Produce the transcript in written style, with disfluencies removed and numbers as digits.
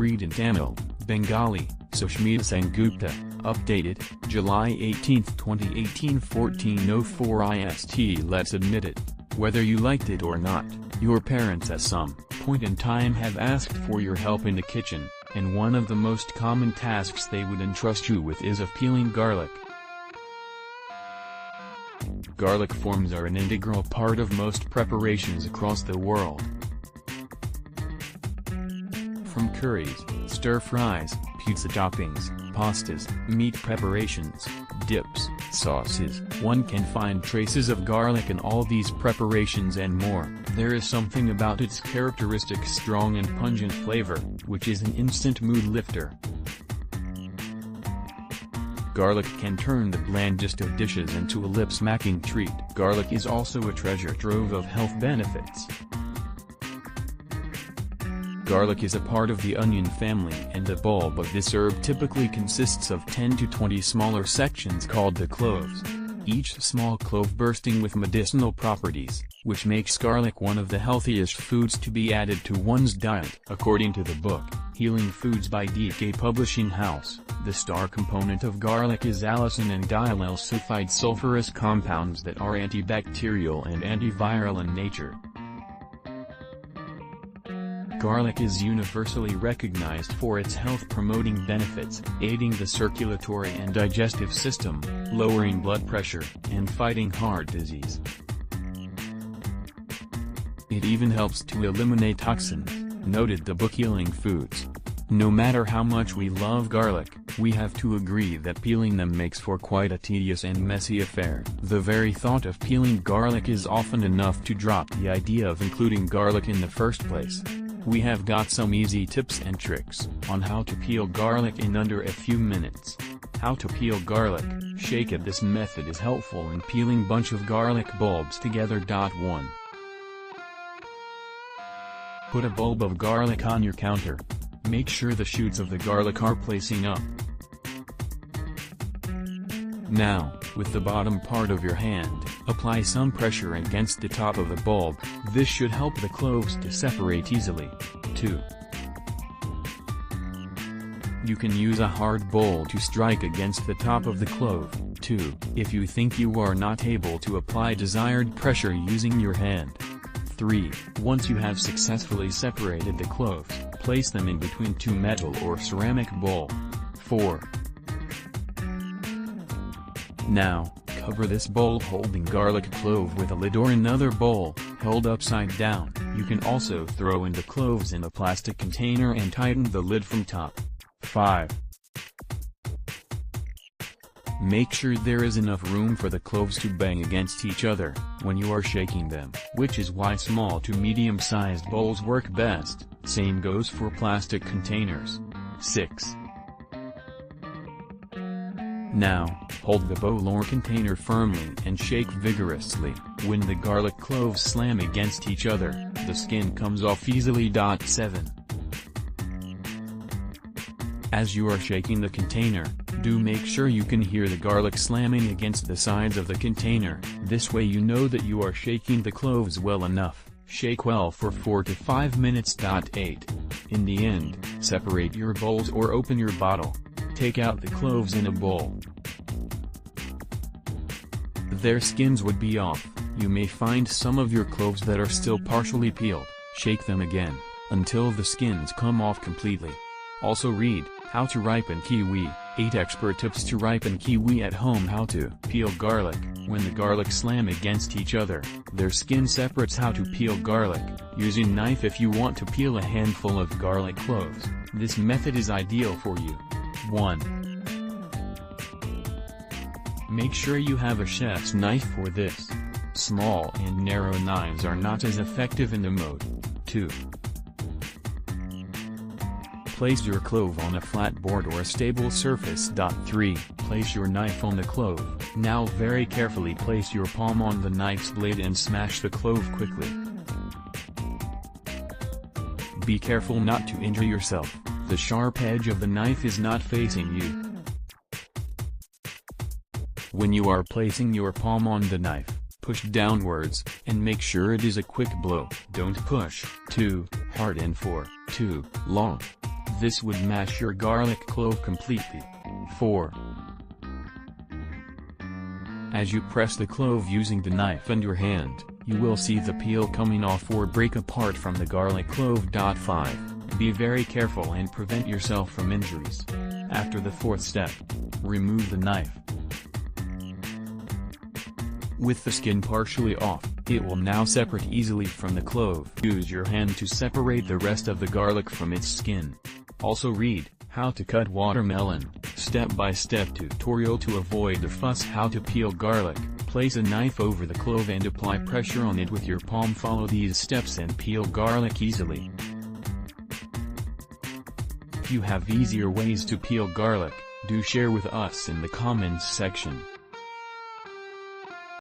Read in Tamil, Bengali, Sushmita Sengupta, updated, July 18, 2018 14:04 IST. Let's admit it. Whether you liked it or not, your parents at some point in time have asked for your help in the kitchen, and one of the most common tasks they would entrust you with is of peeling garlic. Garlic forms are an integral part of most preparations across the world. From curries, stir-fries, pizza toppings, pastas, meat preparations, dips, sauces, one can find traces of garlic in all these preparations and more. There is something about its characteristic strong and pungent flavor, which is an instant mood lifter. Garlic can turn the blandest of dishes into a lip-smacking treat. Garlic is also a treasure trove of health benefits. Garlic is a part of the onion family, and the bulb of this herb typically consists of 10 to 20 smaller sections called the cloves, each small clove bursting with medicinal properties, which makes garlic one of the healthiest foods to be added to one's diet. According to the book, Healing Foods by DK Publishing House, the star component of garlic is allicin and diallyl sulfide sulfurous compounds that are antibacterial and antiviral in nature. Garlic is universally recognized for its health-promoting benefits, aiding the circulatory and digestive system, lowering blood pressure, and fighting heart disease. It even helps to eliminate toxins, noted the book Healing Foods. No matter how much we love garlic, we have to agree that peeling them makes for quite a tedious and messy affair. The very thought of peeling garlic is often enough to drop the idea of including garlic in the first place. We have got some easy tips and tricks on how to peel garlic in under a few minutes. How to peel garlic, shake it. This method is helpful in peeling bunch of garlic bulbs together. 1. Put a bulb of garlic on your counter. Make sure the shoots of the garlic are placing up. Now, with the bottom part of your hand, apply some pressure against the top of the bulb. This should help the cloves to separate easily. 2. You can use a hard bowl to strike against the top of the clove. 2. If you think you are not able to apply desired pressure using your hand. 3. Once you have successfully separated the cloves, place them in between two metal or ceramic bowl. 4. Now, cover this bowl holding garlic clove with a lid or another bowl, held upside down. You can also throw in the cloves in a plastic container and tighten the lid from top. 5. Make sure there is enough room for the cloves to bang against each other when you are shaking them, which is why small to medium-sized bowls work best. Same goes for plastic containers. 6. Now, hold the bowl or container firmly and shake vigorously. When the garlic cloves slam against each other, the skin comes off easily. 7. As you are shaking the container, do make sure you can hear the garlic slamming against the sides of the container. This way you know that you are shaking the cloves well enough. Shake well for 4 to 5 minutes. 8. In the end, separate your bowls or open your bottle. Take out the cloves in a bowl. Their skins would be off. You may find some of your cloves that are still partially peeled. Shake them again, until the skins come off completely. Also read, How to Ripen Kiwi, 8 Expert Tips to Ripen Kiwi at Home. How to peel garlic. When the garlic slam against each other, their skin separates. How to peel garlic. Using knife. If you want to peel a handful of garlic cloves, this method is ideal for you. 1. Make sure you have a chef's knife for this. Small and narrow knives are not as effective in the mode. 2. Place your clove on a flat board or a stable surface. 3. Place your knife on the clove. Now very carefully place your palm on the knife's blade and smash the clove quickly. Be careful not to injure yourself. The sharp edge of the knife is not facing you. When you are placing your palm on the knife, push downwards, and make sure it is a quick blow. Don't push too hard and for too long. This would mash your garlic clove completely. 4. As you press the clove using the knife and your hand, you will see the peel coming off or break apart from the garlic clove. 5. Be very careful and prevent yourself from injuries. After the 4th step, remove the knife. With the skin partially off, it will now separate easily from the clove. Use your hand to separate the rest of the garlic from its skin. Also read, How to Cut Watermelon, step-by-step tutorial to avoid the fuss. How to peel garlic. Place a knife over the clove and apply pressure on it with your palm. Follow these steps and peel garlic easily. If you have easier ways to peel garlic, do share with us in the comments section.